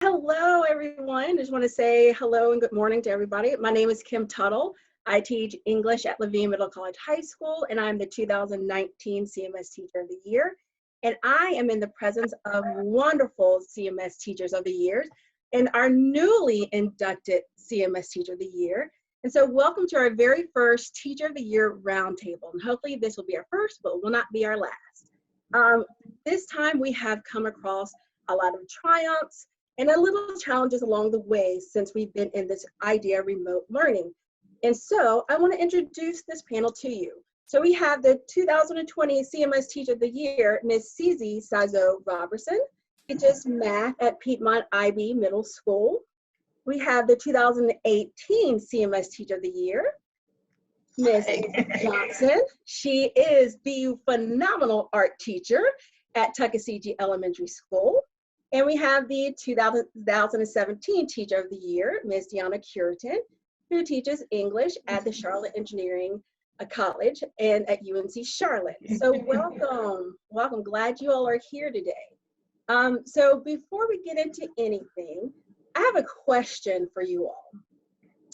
Hello, everyone. Just want to say hello and good morning to everybody. My name is Kim Tuttle. I teach English at Levine Middle College High School, and I'm the 2019 CMS Teacher of the Year. And I am in the presence of wonderful CMS Teachers of the Year and our newly inducted CMS Teacher of the Year. And so welcome to our very first Teacher of the Year Roundtable. And hopefully this will be our first, but will not be our last. This time we have come across a lot of triumphs and a little challenges along the way since we've been in this idea of remote learning. And so I want to introduce this panel to you. So we have the 2020 CMS Teacher of the Year, Ms. Cizi Sazo Robertson. She teaches math at Piedmont IB Middle School. We have the 2018 CMS Teacher of the Year, Ms. Johnson. She is the phenomenal art teacher at Tuckasegee Elementary School. And we have the 2017 Teacher of the Year, Ms. Deanna Curitan, who teaches English at the Charlotte Engineering College and at UNC Charlotte. So welcome. Glad you all are here today. So before we get into anything, I have a question for you all.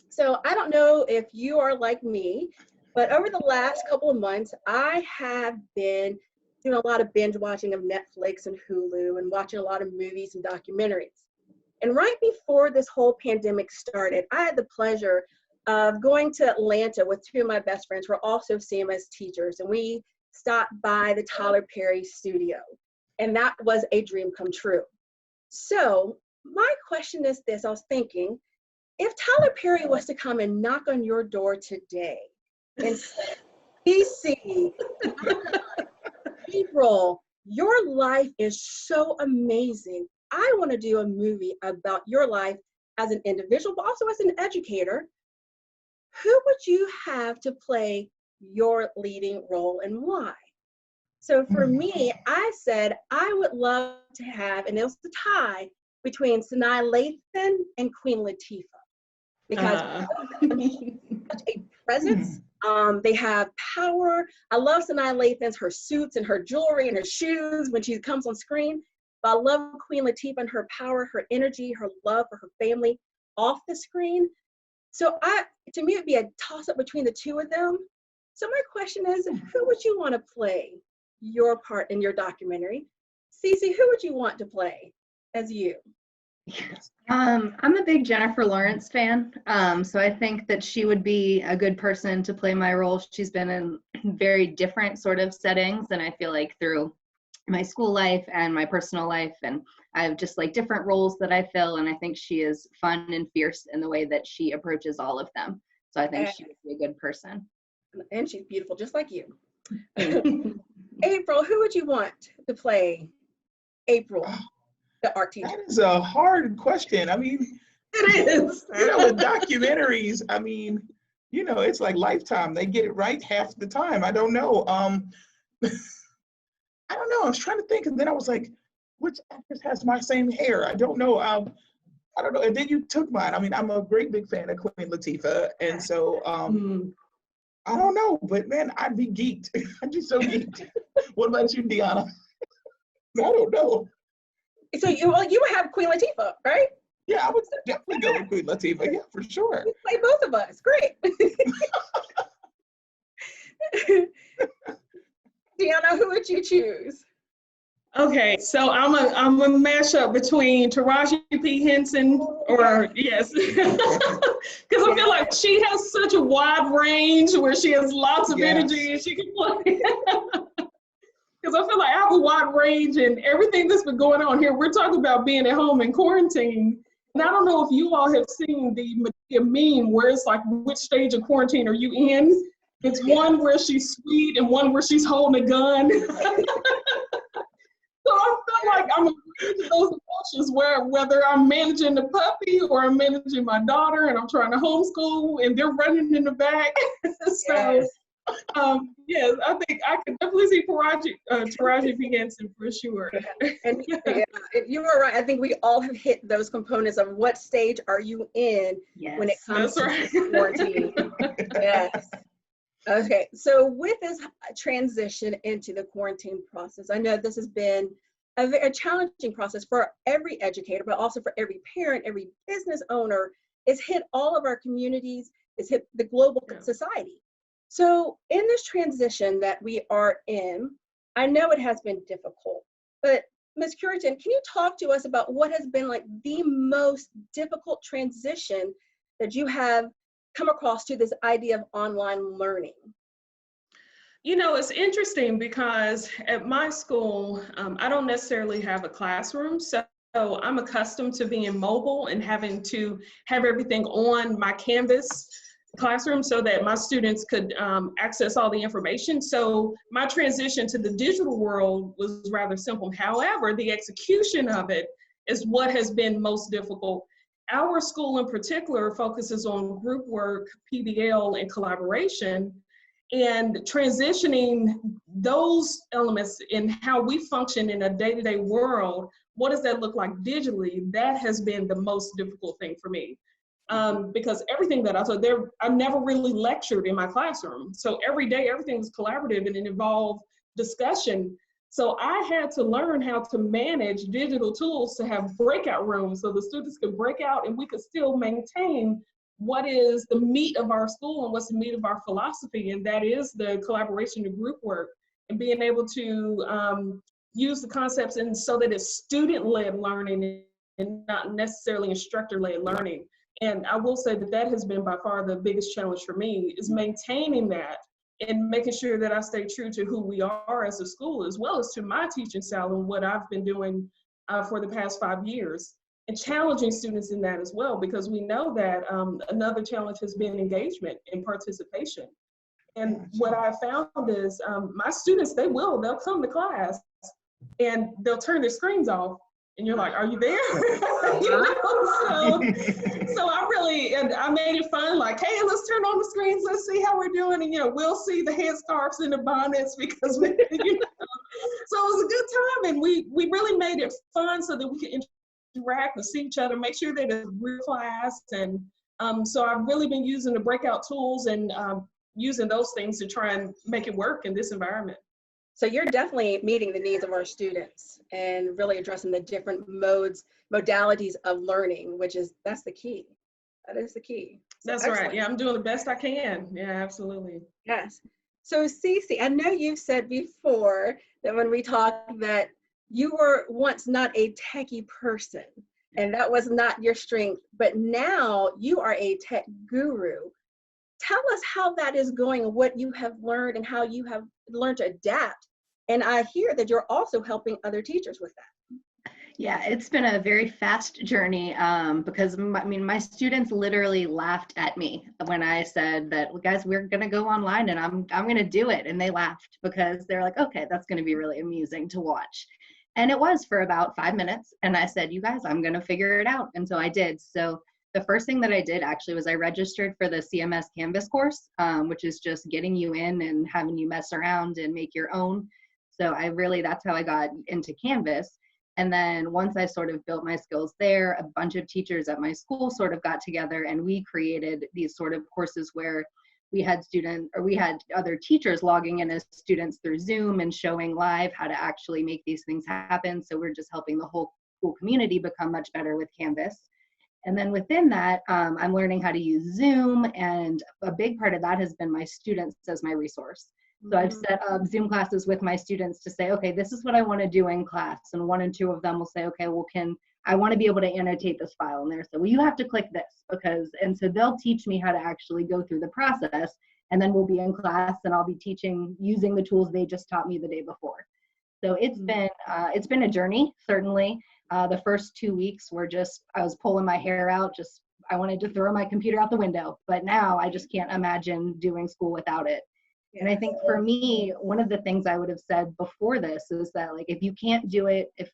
So I don't know if you are like me, but over the last couple of months, I have been doing a lot of binge watching of Netflix and Hulu and watching a lot of movies and documentaries. And right before this whole pandemic started, I had the pleasure of going to Atlanta with two of my best friends who are also CMS teachers, and we stopped by the Tyler Perry studio. And that was a dream come true. So my question is this, I was thinking, if Tyler Perry was to come and knock on your door today and say, PC, April, your life is so amazing. I want to do a movie about your life as an individual, but also as an educator. Who would you have to play your leading role and why? So for me, I said I would love to have, and it was the tie between Sanaa Lathan and Queen Latifah, because such a presence. They have power. I love Sanaa Lathan's, her suits and her jewelry and her shoes when she comes on screen. But I love Queen Latifah and her power, her energy, her love for her family off the screen. So to me, it'd be a toss-up between the two of them. So my question is, who would you want to play your part in your documentary? Cizi, who would you want to play as you? I'm a big Jennifer Lawrence fan, so I think that she would be a good person to play my role. She's been in very different sort of settings, and I feel like through my school life and my personal life, and I have just like different roles that I fill, and I think she is fun and fierce in the way that she approaches all of them. So I think she would be a good person. And she's beautiful, just like you. April, who would you want to play April? The art teacher. That is a hard question. I mean, it is. With documentaries, I mean, it's like Lifetime. They get it right half the time. I don't know. I don't know. I was trying to think, and then I was like, which actress has my same hair? I don't know. I don't know. And then you took mine. I mean, I'm a great big fan of Queen Latifah, and so I don't know. But man, I'd be geeked. I'd be so geeked. What about you, Deanna? I don't know. So you would have Queen Latifah, right? Yeah, I would definitely go with Queen Latifah. Yeah, for sure. You play both of us. Great. Deanna, who would you choose? Okay, so I'm a mashup between Taraji P. Henson or yes, because I feel like she has such a wide range where she has lots of energy and she can play. Because I feel like I have a wide range and everything that's been going on here. We're talking about being at home in quarantine. And I don't know if you all have seen the meme where it's like, which stage of quarantine are you in? It's one where she's sweet and one where she's holding a gun. So I feel like I'm agreeing to those emotions whether I'm managing the puppy or I'm managing my daughter and I'm trying to homeschool and they're running in the back. So yes, I think I could definitely see Taraji P. Henson for sure. And you were right. I think we all have hit those components of what stage are you in when it comes to quarantine. Yes. Okay, so with this transition into the quarantine process, I know this has been a challenging process for every educator, but also for every parent, every business owner. It's hit all of our communities, it's hit the global society. So in this transition that we are in, I know it has been difficult, but Ms. Curitan, can you talk to us about what has been like the most difficult transition that you have come across to this idea of online learning? You know, it's interesting because at my school, I don't necessarily have a classroom. So I'm accustomed to being mobile and having to have everything on my Canvas classroom so that my students could access all the information. So my transition to the digital world was rather simple. However, the execution of it is what has been most difficult. Our school in particular focuses on group work, PBL, and collaboration. And transitioning those elements in how we function in a day-to-day world, what does that look like digitally? That has been the most difficult thing for me. Because everything that I never really lectured in my classroom. So every day, everything was collaborative and it involved discussion. So I had to learn how to manage digital tools to have breakout rooms so the students could break out and we could still maintain what is the meat of our school and what's the meat of our philosophy, and that is the collaboration and group work and being able to use the concepts and so that it's student-led learning and not necessarily instructor-led learning. And I will say that that has been by far the biggest challenge for me, is maintaining that and making sure that I stay true to who we are as a school, as well as to my teaching style and what I've been doing for the past 5 years. And challenging students in that as well, because we know that another challenge has been engagement and participation. And what I found is my students, they'll come to class and they'll turn their screens off. And you're like, are you there? You know? So I made it fun, like, hey, let's turn on the screens, let's see how we're doing. And, you know, we'll see the headscarves and the bonnets because, you know. So it was a good time. And we really made it fun so that we could interact and see each other, make sure that it's real class. And so I've really been using the breakout tools and using those things to try and make it work in this environment. So you're definitely meeting the needs of our students and really addressing the different modalities of learning, that's the key. That is the key. So that's excellent. Right. Yeah, I'm doing the best I can. Yeah, absolutely. Yes. So Cece, I know you've said before that when we talked that you were once not a techie person and that was not your strength, but now you are a tech guru. Tell us how that is going and what you have learned and how you have learned to adapt. And I hear that you're also helping other teachers with that. Yeah, it's been a very fast journey because my students literally laughed at me when I said that, well, guys, we're going to go online and I'm going to do it. And they laughed because they're like, okay, that's going to be really amusing to watch. And it was for about 5 minutes. And I said, you guys, I'm going to figure it out. And so I did. So the first thing that I did actually was I registered for the CMS Canvas course, which is just getting you in and having you mess around and make your own. So that's how I got into Canvas. And then once I sort of built my skills there, a bunch of teachers at my school sort of got together and we created these sort of courses where we had other teachers logging in as students through Zoom and showing live how to actually make these things happen. So we're just helping the whole school community become much better with Canvas. And then within that, I'm learning how to use Zoom, and a big part of that has been my students as my resource. So I've set up Zoom classes with my students to say, okay, this is what I want to do in class. And 1 and 2 of them will say, okay, well, I want to be able to annotate this file in there. So, well, you have to click this and so they'll teach me how to actually go through the process. And then we'll be in class and I'll be teaching using the tools they just taught me the day before. So it's been a journey, certainly. The first 2 weeks were I was pulling my hair out. I wanted to throw my computer out the window, but now I just can't imagine doing school without it. And I think for me, one of the things I would have said before this is that, like, if you can't do it, if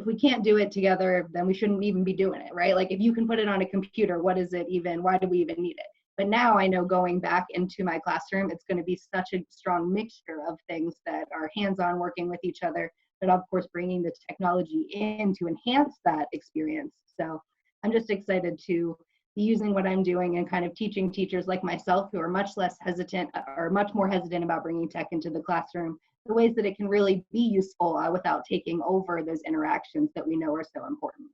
we can't do it together, then we shouldn't even be doing it, right? Like, if you can put it on a computer, why do we even need it? But now I know going back into my classroom, it's going to be such a strong mixture of things that are hands-on, working with each other, but of course bringing the technology in to enhance that experience. So I'm just excited to be using what I'm doing and kind of teaching teachers like myself who are much more hesitant about bringing tech into the classroom, the ways that it can really be useful without taking over those interactions that we know are so important.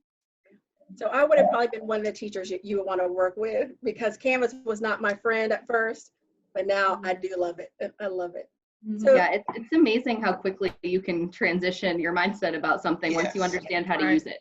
So I would have probably been one of the teachers you would want to work with, because Canvas was not my friend at first, but now I do love it. I love it. So yeah, it's amazing how quickly you can transition your mindset about something once you understand how to use it.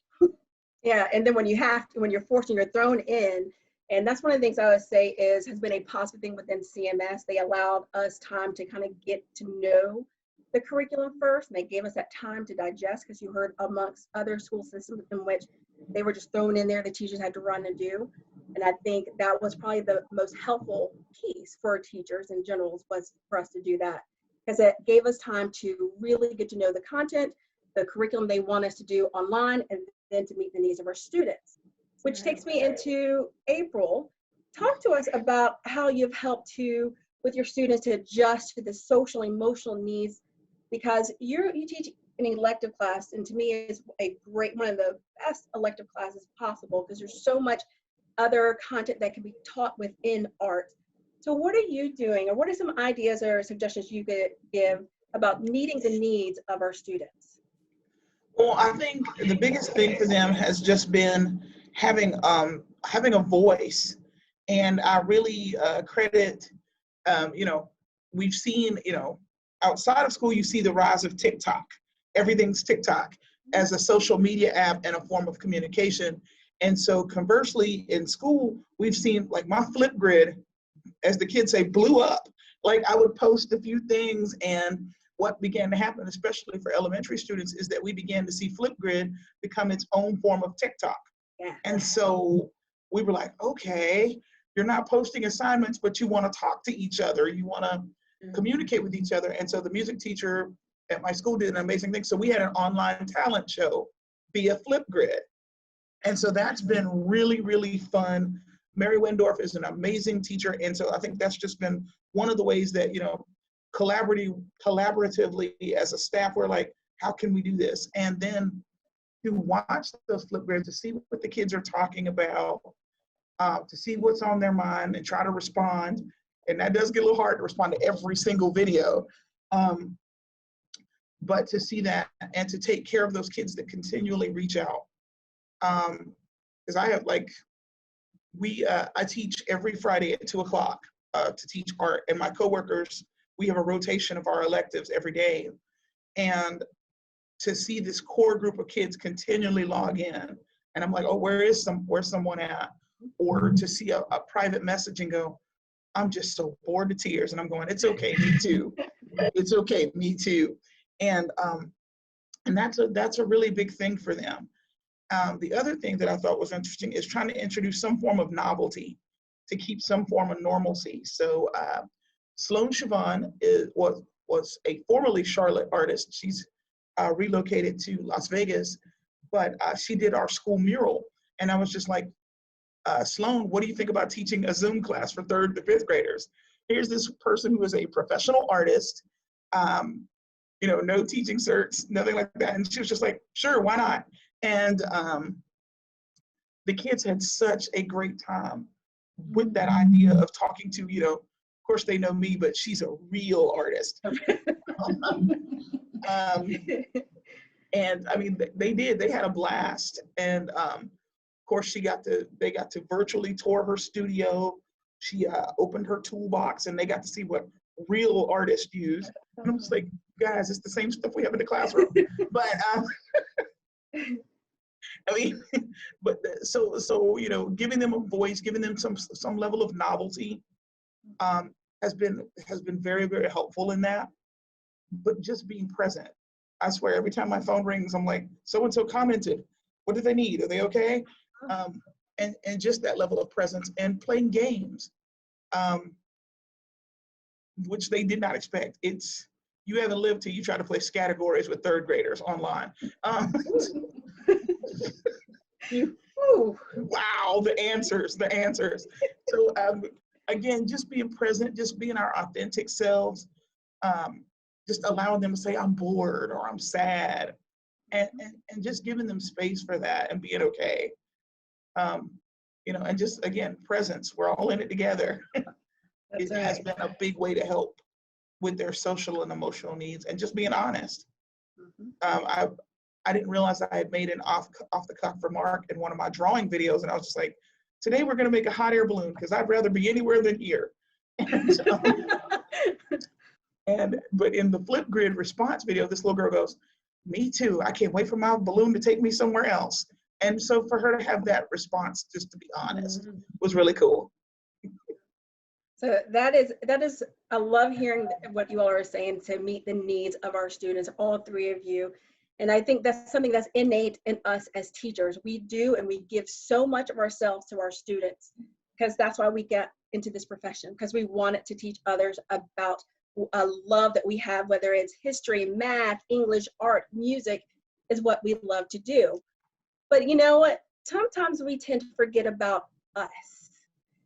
Yeah, and then when you're forced and you're thrown in, and that's one of the things I would say has been a positive thing within CMS. They allowed us time to kind of get to know the curriculum first, and they gave us that time to digest, because you heard amongst other school systems in which they were just thrown in there, the teachers had to run and do. And I think that was probably the most helpful piece for teachers in general, was for us to do that, because it gave us time to really get to know the content, the curriculum they want us to do online, and then to meet the needs of our students. Which takes me into April. Talk to us about how you've helped with your students to adjust to the social emotional needs, because you teach an elective class, and to me is one of the best elective classes possible, because there's so much other content that can be taught within art. So what are you doing, or what are some ideas or suggestions you could give about meeting the needs of our students? Well, I think the biggest thing for them has just been having a voice, and I really credit, we've seen, outside of school, you see the rise of TikTok. Everything's TikTok as a social media app and a form of communication. And so conversely, in school, we've seen, like, my Flipgrid, as the kids say, blew up. Like, I would post a few things, and what began to happen, especially for elementary students, is that we began to see Flipgrid become its own form of TikTok. Yeah. And so we were like, okay, you're not posting assignments, but you want to talk to each other. You want to communicate with each other. And so the music teacher at my school did an amazing thing. So we had an online talent show via Flipgrid. And so that's been really, really fun. Mary Wendorf is an amazing teacher. And so I think that's just been one of the ways that, collaboratively as a staff, we're like, how can we do this? And then to watch those Flipgrids, to see what the kids are talking about, to see what's on their mind and try to respond. And that does get a little hard to respond to every single video. But to see that and to take care of those kids that continually reach out. Because I have, like, I teach every Friday at 2:00 to teach art, and my coworkers, we have a rotation of our electives every day. And to see this core group of kids continually log in, and I'm like, oh, where's someone at? Or to see a private message and go, I'm just so bored to tears. And I'm going, it's okay, me too. It's okay, me too. And that's a really big thing for them. The other thing that I thought was interesting is trying to introduce some form of novelty to keep some form of normalcy. So Sloan Siobhan was a formerly Charlotte artist. She's relocated to Las Vegas, but she did our school mural. And I was just like, Sloan, what do you think about teaching a Zoom class for 3rd to 5th graders? Here's this person who is a professional artist, no teaching certs, nothing like that. And she was just like, sure, why not? And the kids had such a great time with that idea of talking to, of course they know me, but she's a real artist. And I mean, they had a blast. And of course they got to virtually tour her studio. She opened her toolbox, and they got to see what real artists use. And I'm just like, guys, it's the same stuff we have in the classroom. But I mean, but so giving them a voice, giving them some level of novelty has been very, very helpful in that. But just being present. I swear, every time my phone rings, I'm like, so-and-so commented. What do they need? Are they okay? And just that level of presence, and playing games, which they did not expect. You haven't lived till you try to play categories with 3rd graders online. Wow, the answers. So again, just being present, just being our authentic selves, just allowing them to say, I'm bored or I'm sad, and just giving them space for that and being okay. And just, again, presence. We're all in it together. It has been a big way to help. with their social and emotional needs and just being honest. Mhm. I didn't realize I had made an off the cuff remark in one of my drawing videos, and I was just like, today we're going to make a hot air balloon because I'd rather be anywhere than here. But in the Flipgrid response video, this little girl goes, me too. I can't wait for my balloon to take me somewhere else. And so for her to have that response, just to be honest, was really cool. So that is, I love hearing what you all are saying to meet the needs of our students, all three of you. And I think that's something that's innate in us as teachers. We do, and we give so much of ourselves to our students, because that's why we get into this profession, because we wanted to teach others about a love that we have, whether it's history, math, English, art, music, is what we love to do. But you know what? Sometimes we tend to forget about us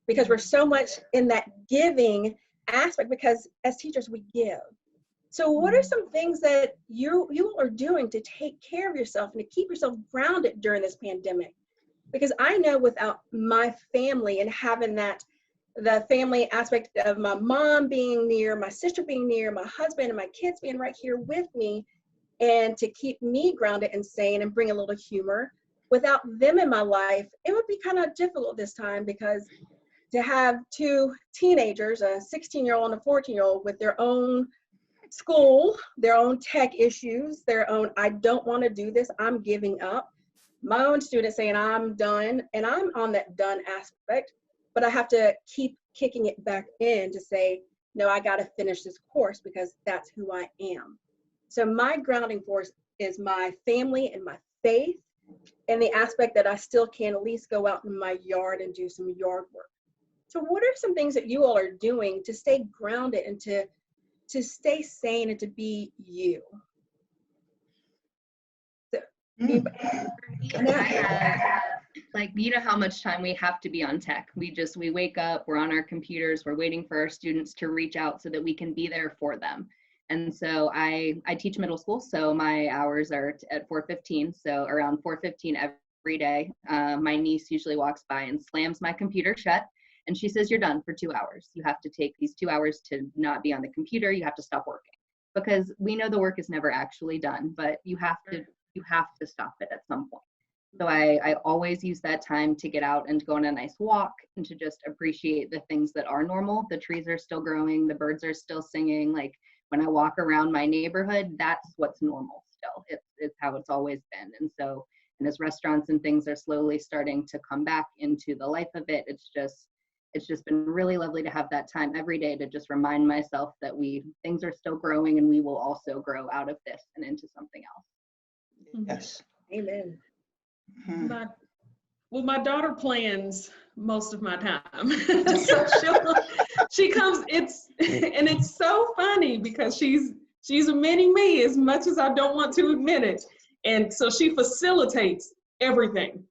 because we're so much in that giving aspect, because as teachers, we give. So what are some things that you are doing to take care of yourself and to keep yourself grounded during this pandemic? Because I know without my family and having that, the family aspect of my mom being near, my sister being near, my husband and my kids being right here with me, and to keep me grounded and sane and bring a little humor, without them in my life, it would be kind of difficult this time, because to have two teenagers, a 16-year-old and a 14-year-old with their own school, their own tech issues, their own, I don't want to do this, I'm giving up. My own students saying I'm done, and I'm on that done aspect, but I have to keep kicking it back in to say, no, I got to finish this course because that's who I am. So my grounding force is my family and my faith, and the aspect that I still can at least go out in my yard and do some yard work. So what are some things that you all are doing to stay grounded and to stay sane and to be you? So, like, you know how much time we have to be on tech. We wake up, we're on our computers, we're waiting for our students to reach out so that we can be there for them. And so I teach middle school, so my hours are at 4:15. So around 4:15 every day, my niece usually walks by and slams my computer shut. And she says, you're done for 2 hours. You have to take these 2 hours to not be on the computer. You have to stop working, because we know the work is never actually done, but you have to stop it at some point. So I always use that time to get out and go on a nice walk and to just appreciate the things that are normal. The trees are still growing, the birds are still singing. Like when I walk around my neighborhood, that's what's normal still. It's how it's always been. And so, and as restaurants and things are slowly starting to come back into the life of it, it's just been really lovely to have that time every day to just remind myself that things are still growing, and we will also grow out of this and into something else. Yes. Amen. My daughter plans most of my time. So she comes, it's so funny because she's a mini me as much as I don't want to admit it. And so she facilitates everything.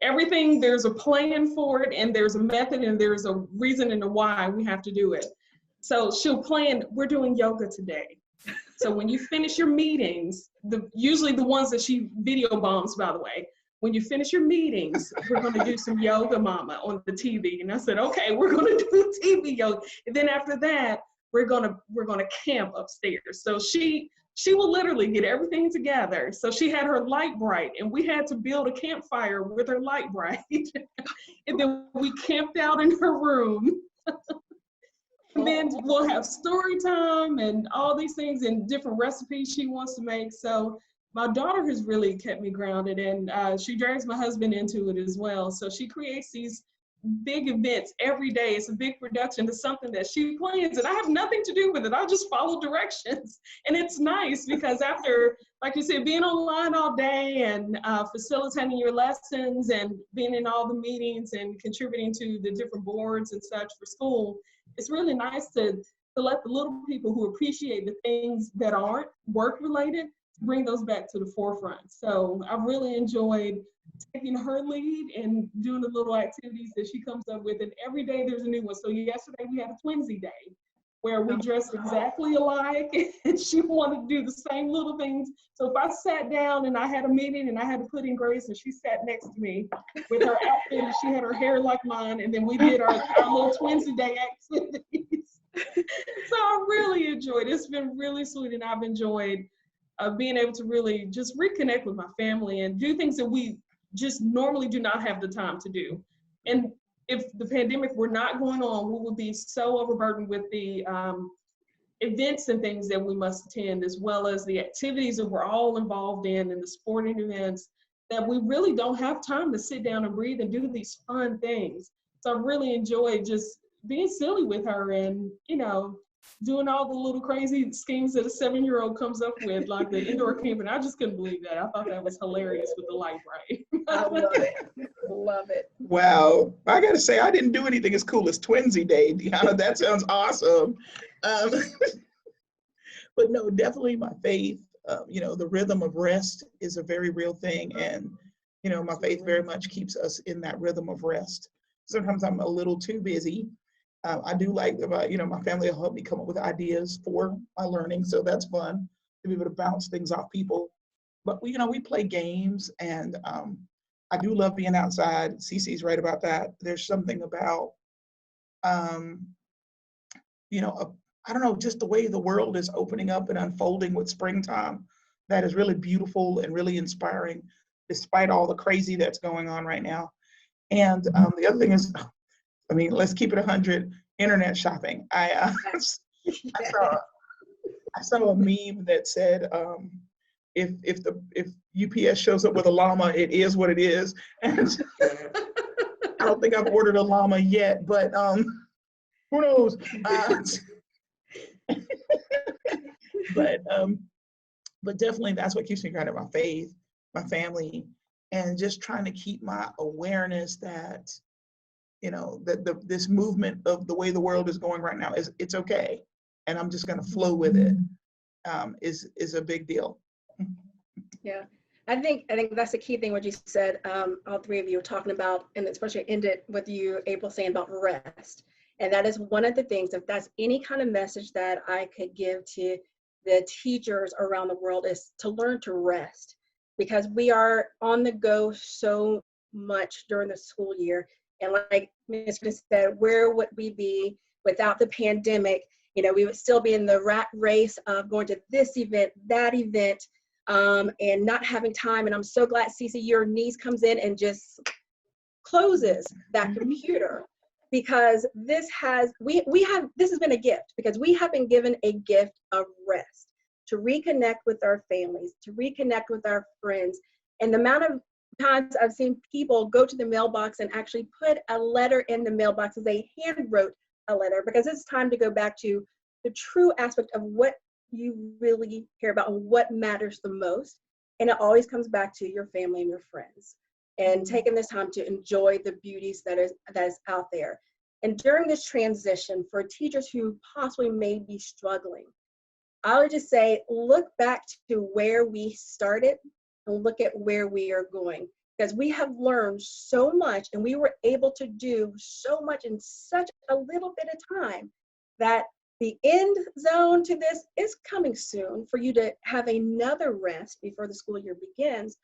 Everything, there's a plan for it, and there's a method, and there's a reason and a why we have to do it. So she'll plan, we're doing yoga today. So when you finish your meetings, usually the ones that she video bombs, by the way, when you finish your meetings, we're going to do some yoga, mama, on the TV. And I said, okay, we're going to do TV yoga. And then after that, we're going to camp upstairs. So she will literally get everything together. So she had her light bright, and we had to build a campfire with her light bright. And then we camped out in her room. And then we'll have story time and all these things and different recipes she wants to make. So my daughter has really kept me grounded, and she drags my husband into it as well. So she creates these big events every day. It's a big production. It's something that she plans, and I have nothing to do with it. I just follow directions. And it's nice because after, like you said, being online all day and facilitating your lessons and being in all the meetings and contributing to the different boards and such for school, it's really nice to let the little people who appreciate the things that aren't work related, bring those back to the forefront. So I've really enjoyed taking her lead and doing the little activities that she comes up with. And every day there's a new one. So yesterday we had a twinsy day where we dressed exactly alike, and she wanted to do the same little things. So if I sat down and I had a meeting and I had to put in Grace, and she sat next to me with her outfit and she had her hair like mine, and then we did our little twinsy day activities. So I really enjoyed it. It's been really sweet, and I've enjoyed being able to really just reconnect with my family and do things that we just normally do not have the time to do. And if the pandemic were not going on, we would be so overburdened with the events and things that we must attend, as well as the activities that we're all involved in and the sporting events, that we really don't have time to sit down and breathe and do these fun things. So I really enjoyed just being silly with her and, you know, doing all the little crazy schemes that a 7-year-old comes up with, like the indoor camping. I just couldn't believe that. I thought that was hilarious with the light bright. I love it. Love it. Wow. I got to say, I didn't do anything as cool as Twinsy Day. Deanna, that sounds awesome. But no, definitely my faith, you know, the rhythm of rest is a very real thing. And, you know, my faith very much keeps us in that rhythm of rest. Sometimes I'm a little too busy. I do like, you know, my family will help me come up with ideas for my learning. So that's fun to be able to bounce things off people. But, you know, we play games, and I do love being outside. Cece's right about that. There's something about, you know, I don't know, just the way the world is opening up and unfolding with springtime that is really beautiful and really inspiring, despite all the crazy that's going on right now. And the other thing is, I mean, let's keep it 100, internet shopping. I saw a meme that said, if UPS shows up with a llama, it is what it is. And I don't think I've ordered a llama yet, but who knows? But definitely that's what keeps me grounded, my faith, my family, and just trying to keep my awareness that, you know, that this movement of the way the world is going right now it's okay, and I'm just going to flow with it. Is a big deal. Yeah, I think that's the key thing what you said. All three of you were talking about, and especially ended with you, April, saying about rest. And that is one of the things, if that's any kind of message that I could give to the teachers around the world, is to learn to rest, because we are on the go so much during the school year. And like Ms. Chris said, where would we be without the pandemic? You know, we would still be in the rat race of going to this event, that event, and not having time. And I'm so glad, Cece, your niece comes in and just closes that computer, because this has been a gift, because we have been given a gift of rest, to reconnect with our families, to reconnect with our friends. And the amount of times I've seen people go to the mailbox and actually put a letter in the mailbox as they hand wrote a letter, because it's time to go back to the true aspect of what you really care about and what matters the most. And it always comes back to your family and your friends, and taking this time to enjoy the beauties that is out there. And during this transition, for teachers who possibly may be struggling, I would just say, look back to where we started and look at where we are going, because we have learned so much and we were able to do so much in such a little bit of time, that the end zone to this is coming soon for you to have another rest before the school year begins.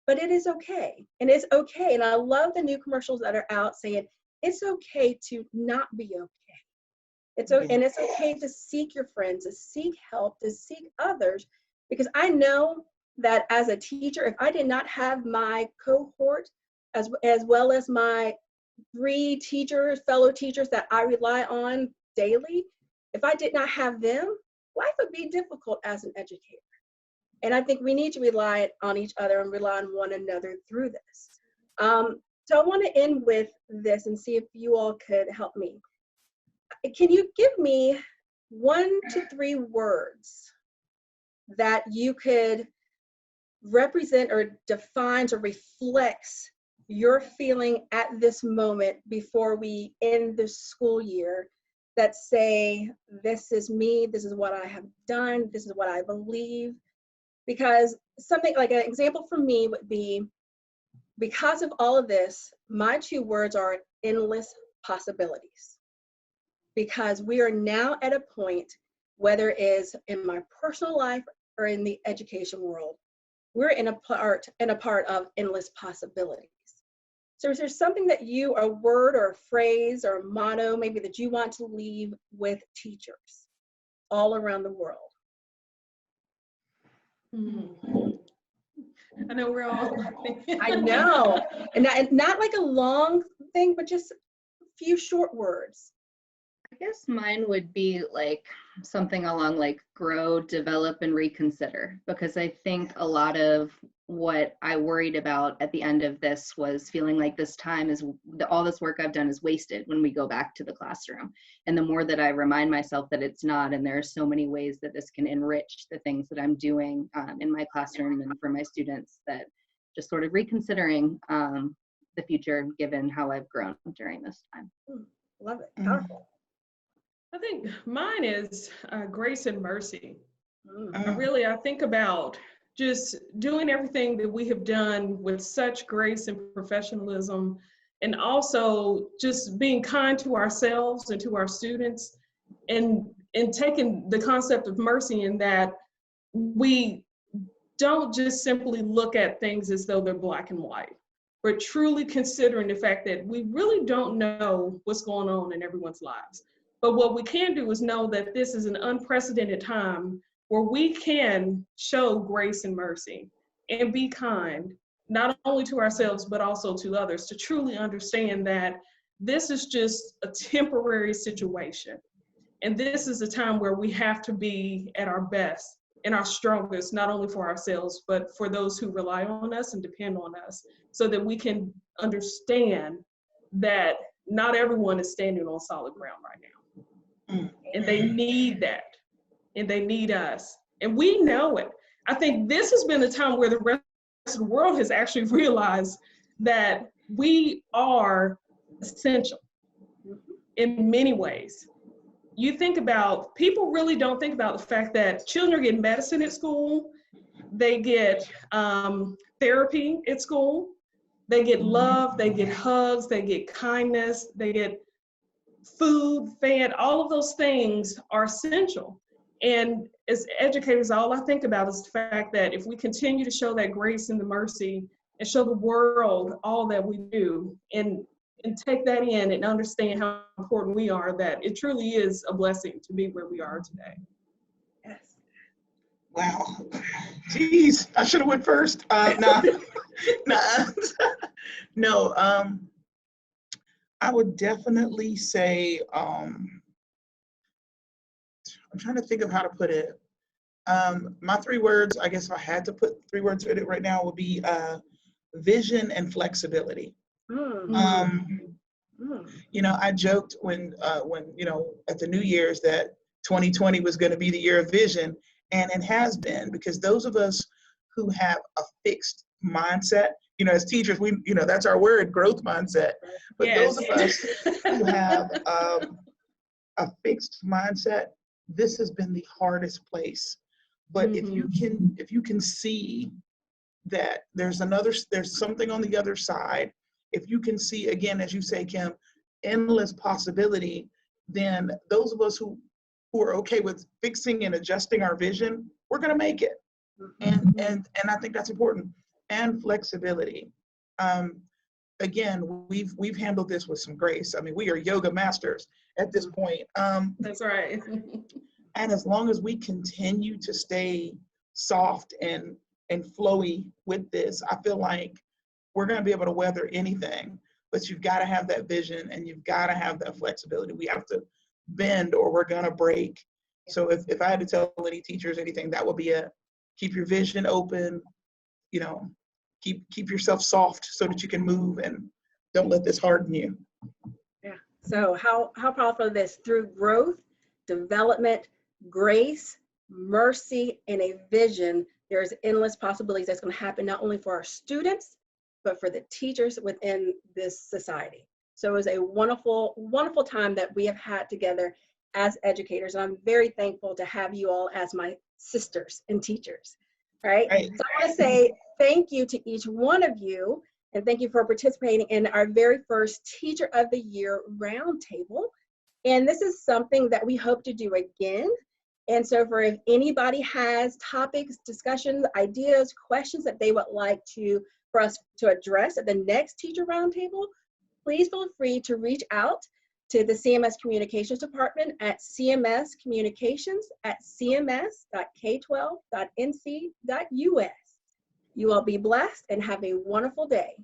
But it is okay, and it's okay. And I love the new commercials that are out saying it's okay to not be okay. And it's okay to seek your friends, to seek help, to seek others, because I know that as a teacher, if I did not have my cohort as well as my 3 teachers, fellow teachers that I rely on daily, if I did not have them, life would be difficult as an educator. And I think we need to rely on each other and rely on one another through this. So I want to end with this and see if you all could help me. Can you give me 1 to 3 words that you could represent or defines or reflects your feeling at this moment before we end the school year, that say, this is me, this is what I have done, this is what I believe? Because something like an example for me would be, because of all of this, my 2 words are endless possibilities. Because we are now at a point, whether it is in my personal life or in the education world, we're in a part of endless possibilities. So is there something that you, a word or a phrase or a motto maybe that you want to leave with teachers all around the world? I know we're all. I know. And not like a long thing, but just a few short words. I guess mine would be like something along like grow, develop, and reconsider, because I think a lot of what I worried about at the end of this was feeling like this time is all this work I've done is wasted when we go back to the classroom. And the more that I remind myself that it's not, and there are so many ways that this can enrich the things that I'm doing in my classroom and for my students, that just sort of reconsidering the future given how I've grown during this time. Love it. Powerful. I think mine is grace and mercy. Mm. I think about just doing everything that we have done with such grace and professionalism, and also just being kind to ourselves and to our students, and taking the concept of mercy in that we don't just simply look at things as though they're black and white, but truly considering the fact that we really don't know what's going on in everyone's lives. But what we can do is know that this is an unprecedented time where we can show grace and mercy and be kind, not only to ourselves, but also to others, to truly understand that this is just a temporary situation. And this is a time where we have to be at our best and our strongest, not only for ourselves, but for those who rely on us and depend on us, so that we can understand that not everyone is standing on solid ground right now. And they need that, and they need us, and we know it. I think this has been the time where the rest of the world has actually realized that we are essential in many ways. You think about, people really don't think about the fact that children get medicine at school, they get therapy at school, they get love, they get hugs, they get kindness, they get food, fed, all of those things are essential. And as educators, all I think about is the fact that if we continue to show that grace and the mercy and show the world all that we do, and take that in and understand how important we are, that it truly is a blessing to be where we are today. Yes. Wow. Geez, I should have went first. No, I would definitely say, I'm trying to think of how to put it. My 3 words, I guess if I had to put 3 words in it right now, would be vision and flexibility. You know, I joked when you know, at the New Year's that 2020 was going to be the year of vision, and it has been, because those of us who have a fixed mindset, you know, as teachers, we, you know, that's our word, growth mindset. But Yes. those of us who have a fixed mindset, this has been the hardest place. But if you can see that there's something on the other side, if you can see, again, as you say, Kim, endless possibility, then those of us who are okay with fixing and adjusting our vision, we're going to make it. And I think that's important. And flexibility. Again, we've handled this with some grace. I mean, we are yoga masters at this point. That's right. And as long as we continue to stay soft and flowy with this, I feel like we're going to be able to weather anything. But you've got to have that vision, and you've got to have that flexibility. We have to bend or we're going to break. So if I had to tell any teachers anything, that would be it. Keep your vision open, you know, keep yourself soft so that you can move, and don't let this harden you. Yeah. So how powerful is this? Through growth, development, grace, mercy, and a vision, there's endless possibilities that's going to happen not only for our students, but for the teachers within this society. So it was a wonderful, wonderful time that we have had together as educators. And I'm very thankful to have you all as my sisters and teachers, right? So I want to say thank you to each one of you, and thank you for participating in our very first Teacher of the Year Roundtable. And this is something that we hope to do again. And so for if anybody has topics, discussions, ideas, questions that they would like to for us to address at the next teacher roundtable, please feel free to reach out to the CMS Communications Department at cmscommunications@cms.k12.nc.us. You all be blessed and have a wonderful day.